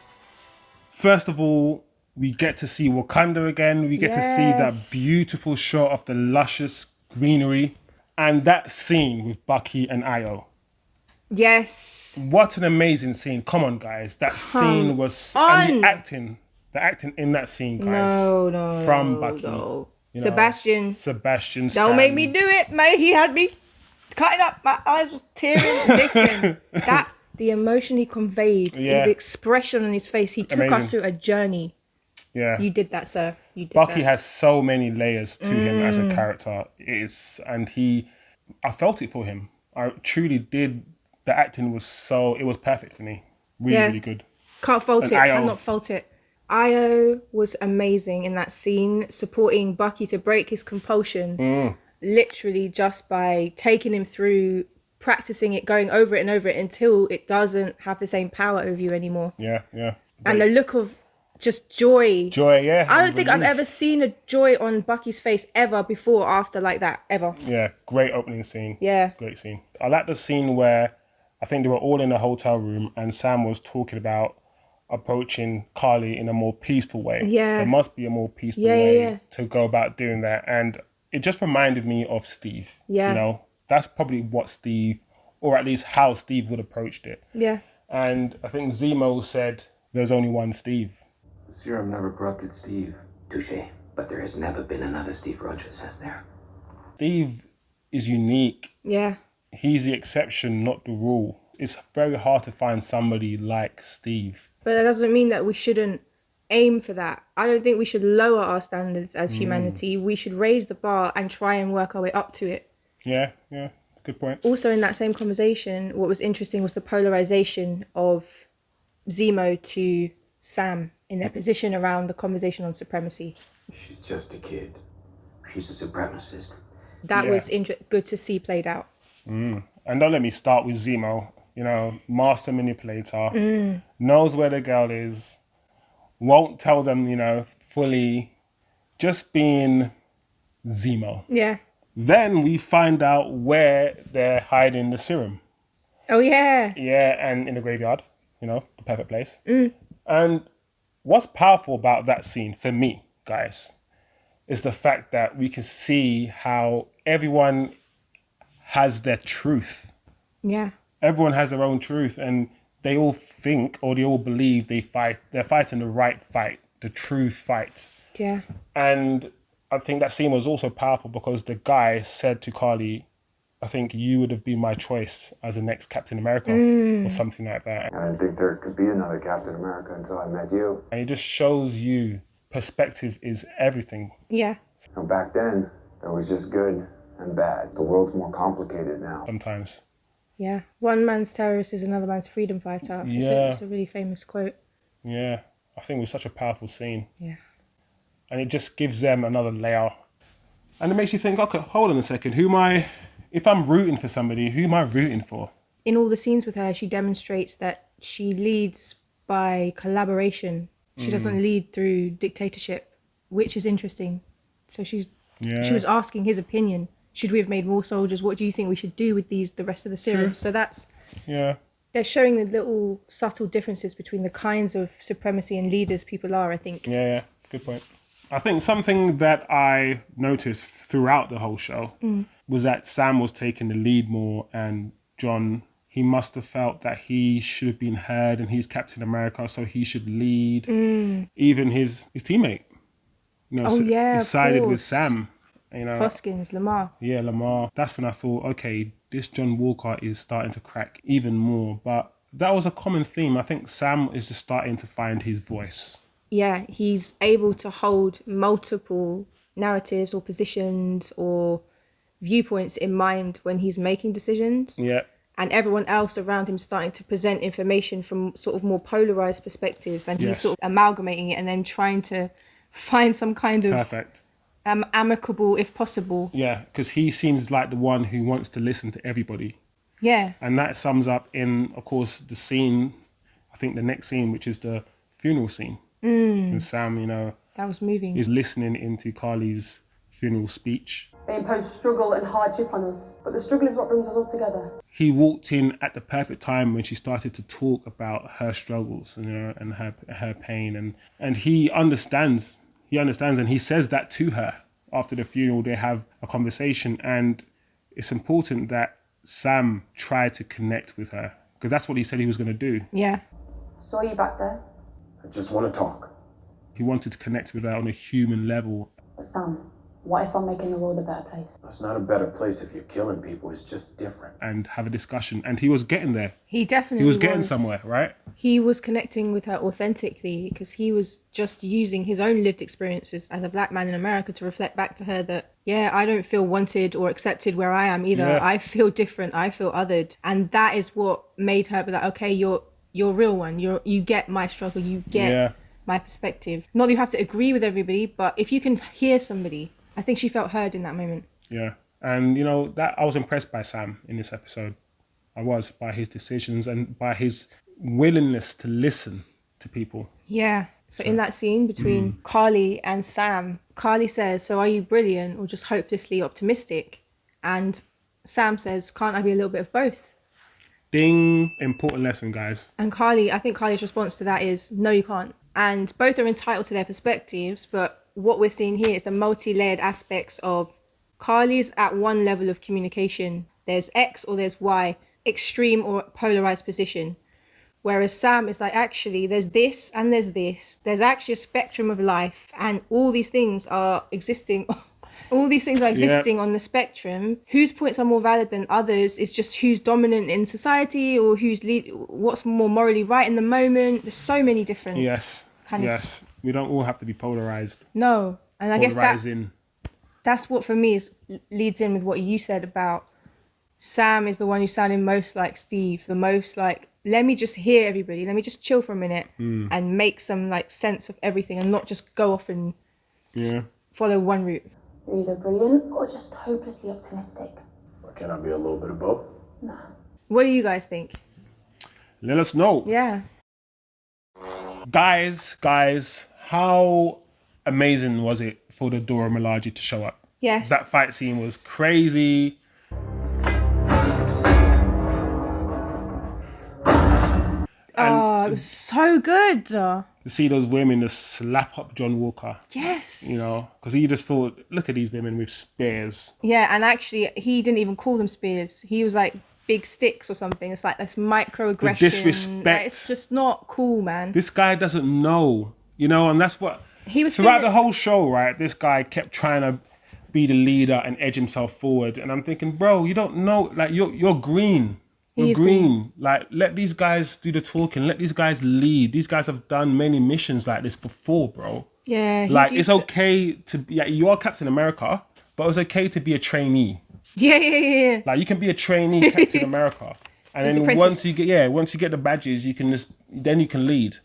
S2: First of all, we get to see Wakanda again. We get to see that beautiful shot of the luscious greenery. And that scene with Bucky and Io.
S1: Yes.
S2: What an amazing scene. Come on, guys. That scene was... And the acting in that scene, guys.
S1: No.
S2: From Bucky.
S1: No. Sebastian
S2: Stan.
S1: Don't make me do it, mate. He had me cutting up. My eyes were tearing. Listen, the emotion he conveyed, the expression on his face, he took us through a journey.
S2: Yeah.
S1: You did that, sir. You did
S2: Bucky
S1: that.
S2: has so many layers to him as a character. I felt it for him. I truly did. The acting was it was perfect for me. Really good.
S1: Can't fault
S2: and
S1: it.
S2: Io.
S1: Cannot fault it. Io was amazing in that scene, supporting Bucky to break his compulsion, literally just by taking him through, practicing it, going over it and over it until it doesn't have the same power over you anymore.
S2: Yeah.
S1: And the look of just joy.
S2: Yeah.
S1: I don't think I've ever seen a joy on Bucky's face ever before or after like that, ever.
S2: Yeah, great opening scene.
S1: Yeah.
S2: Great scene. I like the scene where I think they were all in a hotel room and Sam was talking about approaching Karli in a more peaceful way.
S1: Yeah.
S2: There must be a more peaceful way to go about doing that. And it just reminded me of Steve.
S1: Yeah.
S2: That's probably what Steve, or at least how Steve would have approached it.
S1: Yeah.
S2: And I think Zemo said, there's only one Steve.
S3: The serum never corrupted Steve. Touché. But there has never been another Steve Rogers, has there?
S2: Steve is unique.
S1: Yeah.
S2: He's the exception, not the rule. It's very hard to find somebody like Steve.
S1: But that doesn't mean that we shouldn't aim for that. I don't think we should lower our standards as humanity. We should raise the bar and try and work our way up to it.
S2: Yeah. good point.
S1: Also in that same conversation, what was interesting was the polarization of Zemo to Sam in their position around the conversation on supremacy.
S3: She's just a kid. She's a supremacist.
S1: That was good to see played out.
S2: And don't let me start with Zemo. You know, master manipulator, knows where the girl is, won't tell them, you know, fully, just being Zemo.
S1: Yeah.
S2: Then we find out where they're hiding the serum.
S1: Oh, yeah.
S2: Yeah, and in the graveyard, you know, the perfect place. And what's powerful about that scene, for me, guys, is the fact that we can see how everyone has their truth.
S1: Yeah.
S2: Everyone has their own truth, and they all think or they all believe they're fighting the right fight, the truth fight.
S1: Yeah.
S2: And I think that scene was also powerful because the guy said to Karli, I think you would have been my choice as the next Captain America or something like that.
S5: I didn't think there could be another Captain America until I met you.
S2: And it just shows you perspective is everything.
S1: Yeah.
S5: You know, back then, there was just good and bad. The world's more complicated now.
S2: Sometimes.
S1: Yeah. One man's terrorist is another man's freedom fighter.
S2: Yeah.
S1: It's a really famous quote.
S2: Yeah. I think it was such a powerful scene.
S1: Yeah.
S2: And it just gives them another layer. And it makes you think, okay, hold on a second. If I'm rooting for somebody, who am I rooting for?
S1: In all the scenes with her, she demonstrates that she leads by collaboration. She doesn't lead through dictatorship, which is interesting. So she was asking his opinion. Should we have made more soldiers? What do you think we should do with the rest of the serum?
S2: Sure.
S1: So that's...
S2: Yeah.
S1: They're showing the little subtle differences between the kinds of supremacy and leaders people are, I think.
S2: Yeah. Good point. I think something that I noticed throughout the whole show was that Sam was taking the lead more, and John, he must have felt that he should have been heard and he's Captain America, so he should lead. Even his teammate. You know, he sided with Sam. You know,
S1: Hoskins, Lemar.
S2: Yeah, Lemar. That's when I thought, okay, this John Walker is starting to crack even more. But that was a common theme. I think Sam is just starting to find his voice.
S1: Yeah, he's able to hold multiple narratives or positions or viewpoints in mind when he's making decisions.
S2: Yeah.
S1: And everyone else around him starting to present information from sort of more polarized perspectives, and he's sort of amalgamating it and then trying to find some kind of
S2: perfect
S1: amicable, if possible.
S2: Yeah, because he seems like the one who wants to listen to everybody.
S1: Yeah.
S2: And that sums up in, of course, the scene, I think the next scene, which is the funeral scene. And Sam, you know,
S1: that was moving.
S2: Is listening into Karli's funeral speech.
S4: They impose struggle and hardship on us, but the struggle is what brings us all together.
S2: He walked in at the perfect time when she started to talk about her struggles, you know, and her pain, and he understands. He understands, and he says that to her after the funeral. They have a conversation, and it's important that Sam tried to connect with her because that's what he said he was going to do.
S1: Yeah.
S4: Saw you back there.
S3: I just want to talk.
S2: He wanted to connect with her on a human level.
S4: But Sam, what if I'm making the world a better place?
S3: It's not a better place if you're killing people. It's just different.
S2: And have a discussion. And he was getting there.
S1: He definitely
S2: was. He was getting somewhere, right?
S1: He was connecting with her authentically because he was just using his own lived experiences as a black man in America to reflect back to her that, yeah, I don't feel wanted or accepted where I am either. Yeah. I feel different. I feel othered. And that is what made her be like, okay, you're a real one. You get my struggle. You get my perspective. Not that you have to agree with everybody, but if you can hear somebody, I think she felt heard in that moment. Yeah.
S2: And, you know, that I was impressed by Sam in this episode. I was, by his decisions and by his willingness to listen to people.
S1: Yeah. So in that scene between Karli and Sam, Karli says, so are you brilliant or just hopelessly optimistic? And Sam says, can't I be a little bit of both?
S2: Ding. Important lesson, guys.
S1: And I think Karli's response to that is, no, you can't. And both are entitled to their perspectives, but what we're seeing here is the multi-layered aspects of Karli's at one level of communication. There's X or there's Y, extreme or polarized position. Whereas Sam is like, actually, there's this and there's this. There's actually a spectrum of life, and all these things are existing. All these things are existing on the spectrum. Whose points are more valid than others is just who's dominant in society or what's more morally right in the moment. There's so many different
S2: Yes. We don't all have to be polarized.
S1: No. And I guess that's what for me leads in with what you said about Sam is the one who's sounding most like Steve, the most like, let me just hear everybody, let me just chill for a minute and make some like sense of everything and not just go off and follow one route.
S4: You're either brilliant or just hopelessly optimistic.
S3: Or can I be a little bit of both?
S4: Nah.
S1: What do you guys think?
S2: Let us know.
S1: Yeah.
S2: Guys, how amazing was it for the Dora Milaje to show up?
S1: Yes.
S2: That fight scene was crazy.
S1: It was so good.
S2: To see those women just slap up John Walker.
S1: Yes.
S2: You know, because he just thought, look at these women with spears.
S1: Yeah, and actually, he didn't even call them spears. He was like big sticks or something. It's like this microaggression.
S2: The disrespect.
S1: Like, it's just not cool, man.
S2: This guy doesn't know, you know, and that's what...
S1: He was
S2: throughout
S1: feeling-
S2: the whole show, right, this guy kept trying to be the leader and edge himself forward. And I'm thinking, bro, you don't know, like, you're green. You're green. Like, let these guys do the talking. Let these guys lead. These guys have done many missions like this before, bro.
S1: Yeah.
S2: Like, it's okay to be... Yeah, you are Captain America, but it's okay to be a trainee.
S1: Yeah.
S2: Like, you can be a trainee Captain America. And
S1: As
S2: then
S1: apprentice.
S2: once you get the badges, you can lead.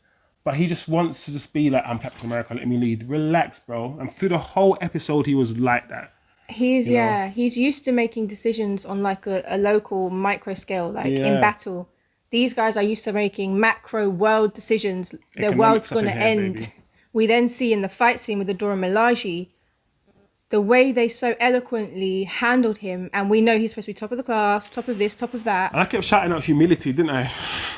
S2: But he just wants to just be like, I'm Captain America, let me lead. Relax, bro. And through the whole episode, he was like that.
S1: He's used to making decisions on like a local micro scale, like in battle. These guys are used to making macro world decisions. Their world's gonna end.
S2: Baby.
S1: We then see in the fight scene with the Dora Milaje, the way they so eloquently handled him, and we know he's supposed to be top of the class, top of this, top of that.
S2: And I kept shouting out humility, didn't I?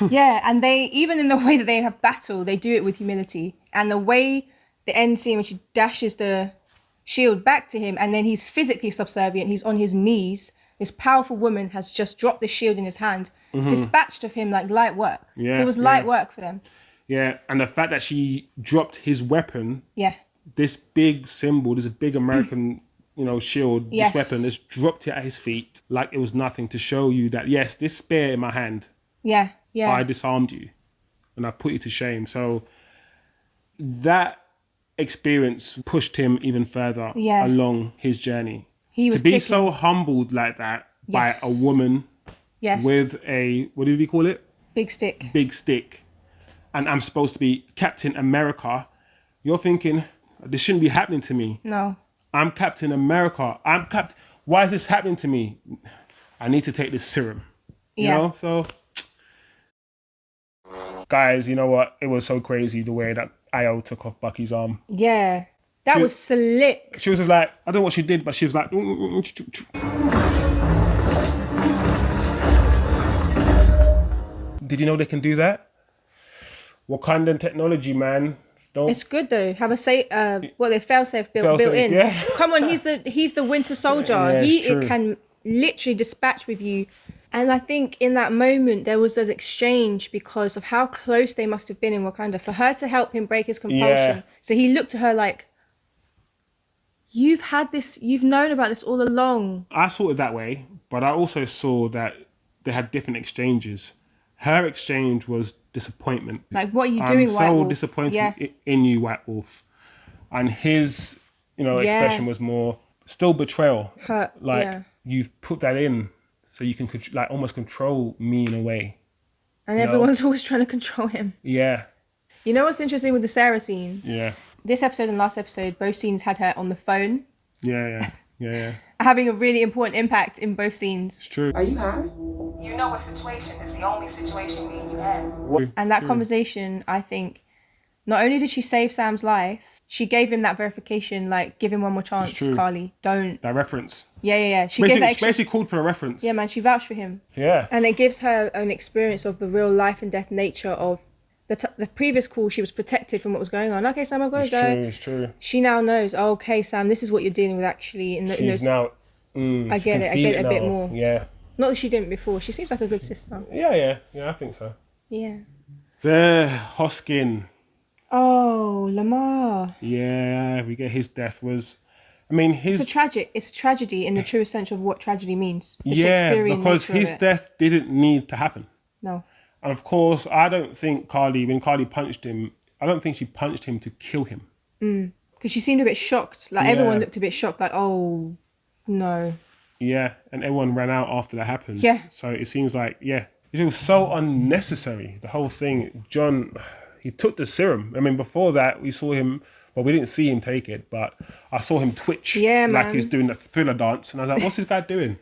S1: Yeah, and they, even in the way that they have battle, they do it with humility. And the way the end scene, when she dashes the shield back to him, and then he's physically subservient, he's on his knees, this powerful woman has just dropped the shield in his hand, dispatched of him like light work.
S2: Yeah,
S1: it was light work for them.
S2: Yeah, and the fact that she dropped his weapon,
S1: Yeah.
S2: this big symbol, this big American, shield,
S1: Yes.
S2: this weapon, just dropped it at his feet like it was nothing, to show you that, yes, this spear in my hand,
S1: Yeah.
S2: I disarmed you and I put you to shame. So that experience pushed him even further along his journey.
S1: He was
S2: to be
S1: ticking.
S2: so humbled like that by
S1: Yes.
S2: a woman with a, what did he call it?
S1: Big stick.
S2: Big stick. And I'm supposed to be Captain America. You're thinking, this shouldn't be happening to me.
S1: No.
S2: I'm Captain America. Why is this happening to me? I need to take this serum. You know? So, guys, you know what? It was so crazy the way that Io took off Bucky's arm.
S1: Yeah. That was slick.
S2: She was just like, I don't know what she did, but she was like... Did you know they can do that? Wakandan technology, man.
S1: It's good though. Have a fail-safe built in.
S2: Yeah.
S1: Come on, he's the Winter Soldier.
S2: Yeah,
S1: It can literally dispatch with you. And I think in that moment there was an exchange because of how close they must have been in Wakanda for her to help him break his compulsion.
S2: Yeah.
S1: So he looked at her like, you've known about this all along.
S2: I saw it that way, but I also saw that they had different exchanges. Her exchange was disappointment.
S1: Like, what are you doing, White Wolf?
S2: I'm so disappointed in you, White Wolf. And his, expression was more still betrayal.
S1: Hurt.
S2: You've put that in so you can almost control me in a way.
S1: And everyone's always trying to control him.
S2: Yeah.
S1: You know what's interesting with the Sarah scene?
S2: Yeah.
S1: This episode and last episode, both scenes had her on the phone.
S2: Yeah.
S1: Having a really important impact in both scenes.
S2: It's true.
S7: Are you high?
S9: You know what situation is the only situation me and you have.
S1: And that conversation, I think, not only did she save Sam's life, she gave him that verification, like, give him one more chance, Karli. Don't.
S2: That reference.
S1: Yeah. She gave that extra...
S2: basically called for a reference.
S1: Yeah, man, she vouched for him.
S2: Yeah.
S1: And it gives her an experience of the real life and death nature of the previous call. She was protected from what was going on. Okay, Sam, I've got to go.
S2: It's true.
S1: She now knows, okay, Sam, this is what you're dealing with actually.
S2: She's now...
S1: I get it a bit more.
S2: Yeah.
S1: Not that she didn't before. She seems like a good sister.
S2: Yeah, I think so.
S1: Yeah.
S2: The Hoskin.
S1: Oh, Lemar.
S2: Yeah, we get his death was... It's
S1: a tragedy in the truest sense of what tragedy means. The
S2: yeah,
S1: Shakespearean
S2: because
S1: nature of
S2: his
S1: it.
S2: death didn't need to happen.
S1: No.
S2: And of course, I don't think when Karli punched him, I don't think she punched him to kill him.
S1: Because she seemed a bit shocked. Like, everyone looked a bit shocked, like, oh, no.
S2: Yeah, and everyone ran out after that happened.
S1: Yeah.
S2: So it seems like, it was so unnecessary, the whole thing. John, he took the serum. I mean, before that, we saw him, well, we didn't see him take it, but I saw him twitch like he was doing the Thriller dance. And I was like, what's this guy doing?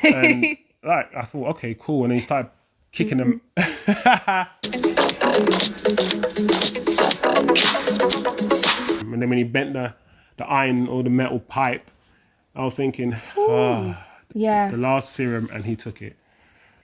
S2: And like, I thought, okay, cool. And then he started kicking them. And then when he bent the iron or the metal pipe, I was thinking, the last serum, and he took it.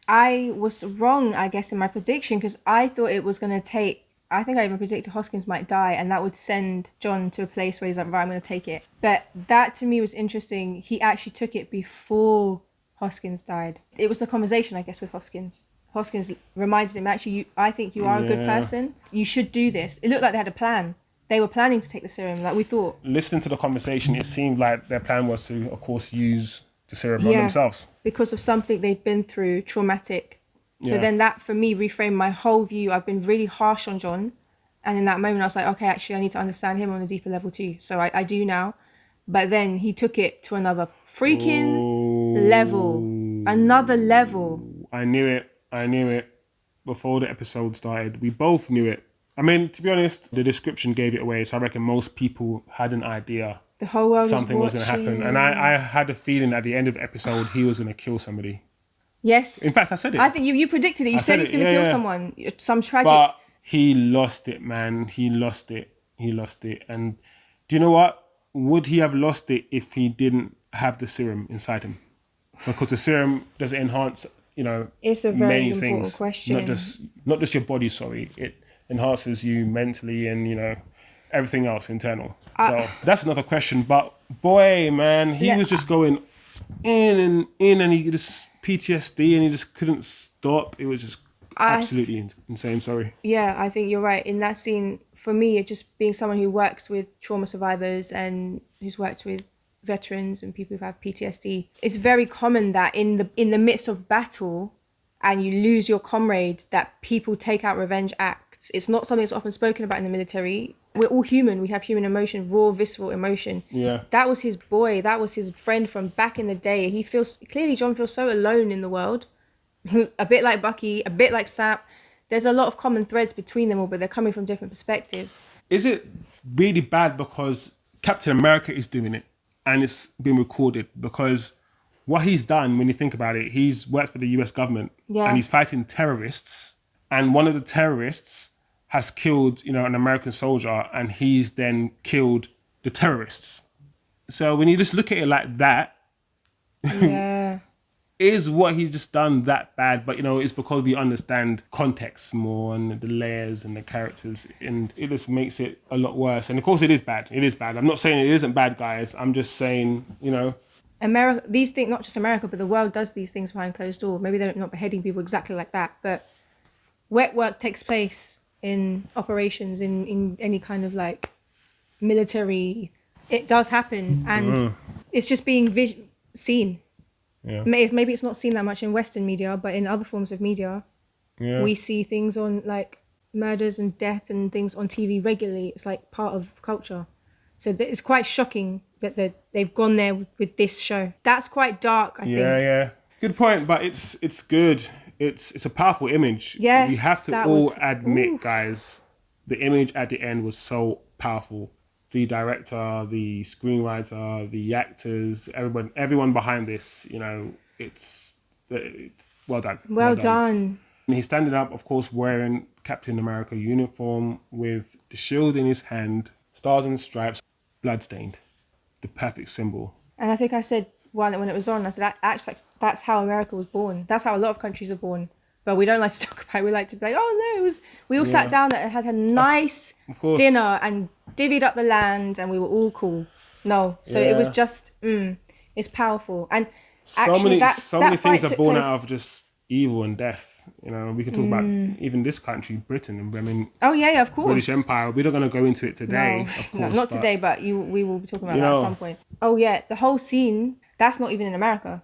S1: I was wrong, I guess, in my prediction, because I thought it was going to take, I think I even predicted Hoskins might die, and that would send John to a place where he's like, right, I'm going to take it. But that to me was interesting. He actually took it before Hoskins died. It was the conversation, I guess, with Hoskins. Hoskins reminded him, actually, I think you are a good person. You should do this. It looked like they had a plan. They were planning to take the serum, like we thought. Listening
S2: to the conversation, it seemed like their plan was to, of course, use the serum on themselves.
S1: Because of something they'd been through, traumatic. So then that, for me, reframed my whole view. I've been really harsh on John. And in that moment, I was like, okay, actually, I need to understand him on a deeper level too. So I do now. But then he took it to another freaking level. Another level.
S2: I knew it before the episode started. We both knew it. I mean, to be honest, the description gave it away, so I reckon most people had an idea
S1: the whole world
S2: something was going to happen. And I had a feeling at the end of the episode he was going to kill somebody.
S1: Yes.
S2: In fact, I said it.
S1: I think you predicted it. You said he's going to kill someone. Some tragic...
S2: But he lost it, man. He lost it. And do you know what? Would he have lost it if he didn't have the serum inside him? Because the serum does enhance,
S1: it's a very
S2: many
S1: important
S2: things.
S1: Question.
S2: Not just your body, sorry. It enhances you mentally and, everything else internal. So that's another question. But boy, man, he was just going in and he just PTSD and he just couldn't stop. It was just absolutely insane. Sorry.
S1: Yeah, I think you're right. In that scene, for me, it just being someone who works with trauma survivors and who's worked with veterans and people who have PTSD, it's very common that in the midst of battle and you lose your comrade, that people take out revenge acts. It's not something that's often spoken about in the military. We're all human. We have human emotion, raw, visceral emotion.
S2: Yeah.
S1: That was his boy. That was his friend from back in the day. John feels so alone in the world. A bit like Bucky, a bit like Sam. There's a lot of common threads between them all, but they're coming from different perspectives.
S2: Is it really bad because Captain America is doing it and it's been recorded? Because what he's done, when you think about it, he's worked for the US government and he's fighting terrorists. And one of the terrorists has killed, an American soldier, and he's then killed the terrorists. So when you just look at it like that, is what he's just done that bad? But, it's because we understand context more and the layers and the characters, and it just makes it a lot worse. And of course it is bad. It is bad. I'm not saying it isn't bad, guys. I'm just saying,
S1: America, these things, not just America, but the world does these things behind closed doors. Maybe they're not beheading people exactly like that, but wet work takes place in operations, in any kind of like military. It does happen, and it's just being seen. Yeah. Maybe it's not seen that much in Western media, but in other forms of media, we see things on like murders and death and things on TV regularly. It's like part of culture. So it's quite shocking that they've gone there with this show. That's quite dark, I think. Yeah.
S2: Good point, but it's good. It's a powerful image.
S1: Yes,
S2: we have to all admit, guys, the image at the end was so powerful. The director, the screenwriter, the actors, everyone behind this, it's well done.
S1: Well done.
S2: And he's standing up, of course, wearing Captain America uniform with the shield in his hand, stars and stripes, bloodstained, the perfect symbol. And
S1: I think I said when it was on, I said, actually, that's how America was born. That's how a lot of countries are born. But we don't like to talk about it. We like to be like, oh no, we all sat down and had a nice dinner and divvied up the land and we were all cool. No. So it was just, it's powerful. And actually
S2: so many things are born out of just evil and death. We can talk about even this country, Britain. I mean,
S1: of course.
S2: British Empire. We're not going to go into it today, of course.
S1: No, not today, but we will be talking about that at some point. Oh yeah, the whole scene, that's not even in America.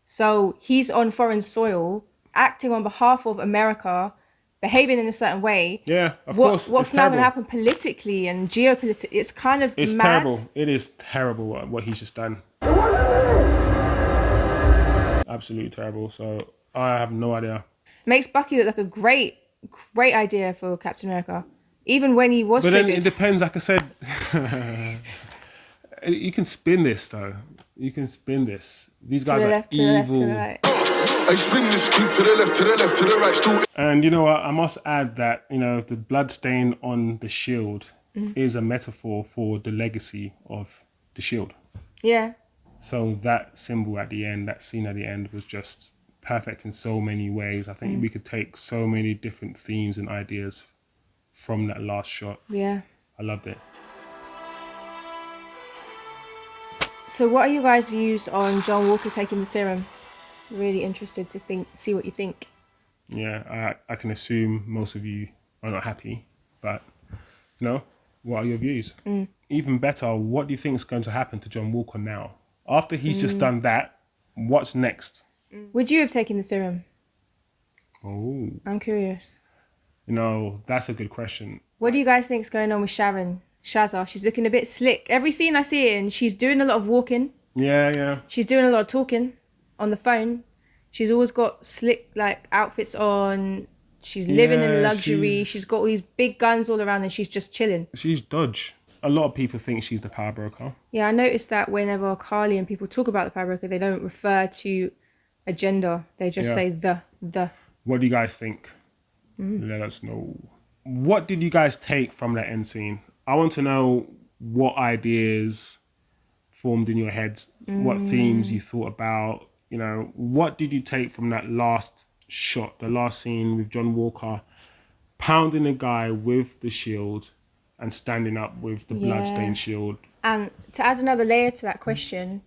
S1: So he's on foreign soil, acting on behalf of America, behaving in a certain way.
S2: Yeah, of course.
S1: What's now going to happen politically and geopolitically? It's kind of
S2: it's
S1: mad.
S2: Terrible. It is terrible what he's just done. Absolutely terrible. So I have no idea.
S1: Makes Bucky look like a great idea for Captain America. Even when he was triggered.
S2: Then it depends, like I said. You can spin this, though. You can spin this. These guys are evil.
S10: I spin this, keep to the left, to the left, to the right, still.
S2: And you know what? I must add that, you know, the blood stain on the shield is a metaphor for the legacy of the shield.
S1: Yeah.
S2: So that symbol at the end, that scene at the end was just perfect in so many ways. I think we could take so many different themes and ideas from that last shot.
S1: Yeah.
S2: I loved it.
S1: So what are you guys' views on John Walker taking the serum? Really interested to see what you think.
S2: Yeah, I can assume most of you are not happy, but you know, what are your views? Even better, what do you think is going to happen to John Walker now? After he's just done that, what's next?
S1: Would you have taken the serum?
S2: Oh.
S1: I'm curious.
S2: You know, that's a good question.
S1: What do you guys think is going on with Shazza? She's looking a bit slick. Every scene I see her in, she's doing a lot of walking.
S2: Yeah.
S1: She's doing a lot of talking on the phone. She's always got slick like outfits on. She's living in luxury. She's got all these big guns all around and she's just chilling.
S2: She's dodge. A lot of people think she's the power broker.
S1: Yeah, I noticed that whenever Karli and people talk about the power broker, they don't refer to a gender. They just say the.
S2: What do you guys think? Let us know. What did you guys take from that end scene? I want to know what ideas formed in your heads, what themes you thought about. You know, what did you take from that last shot, the last scene with John Walker pounding a guy with the shield and standing up with the bloodstained shield? And
S1: to add another layer to that question,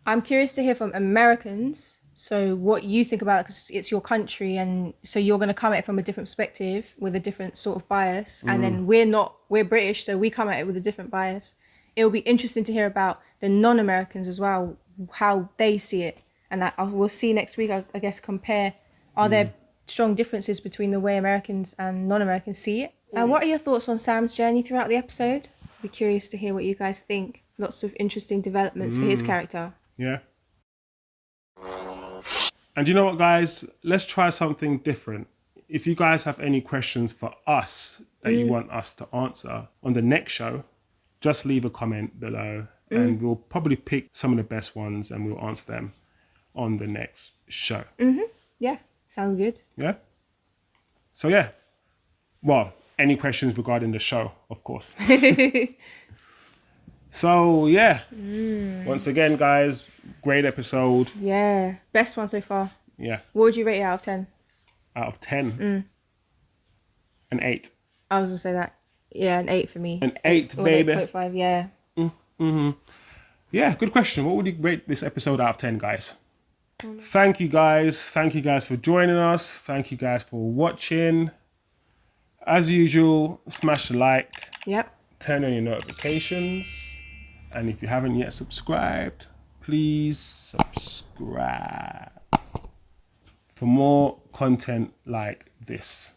S1: I'm curious to hear from Americans. So what you think about it, because it's your country, and so you're going to come at it from a different perspective with a different sort of bias. And then we're British, so we come at it with a different bias. It will be interesting to hear about the non-Americans as well, how they see it. And that we'll see next week, I guess, compare, are there strong differences between the way Americans and non-Americans see it? And what are your thoughts on Sam's journey throughout the episode? I'd be curious to hear what you guys think. Lots of interesting developments for his character.
S2: Yeah. And you know what, guys? Let's try something different. If you guys have any questions for us that you want us to answer on the next show, just leave a comment below and we'll probably pick some of the best ones and we'll answer them on the next show.
S1: Yeah, sounds good.
S2: Yeah? So yeah. Well, any questions regarding the show, of course. So yeah. Once again, guys, great episode.
S1: Yeah, best one so far.
S2: Yeah.
S1: What would you rate it out of 10?
S2: Out of 10? An 8.
S1: I was going to say that. Yeah, an 8 for me.
S2: An 8, baby.
S1: 8.5, yeah.
S2: Yeah, good question. What would you rate this episode out of 10, guys? Thank you guys. Thank you guys for joining us. Thank you guys for watching. As usual, smash the like.
S1: Yep.
S2: Turn on your notifications. And if you haven't yet subscribed, please subscribe for more content like this.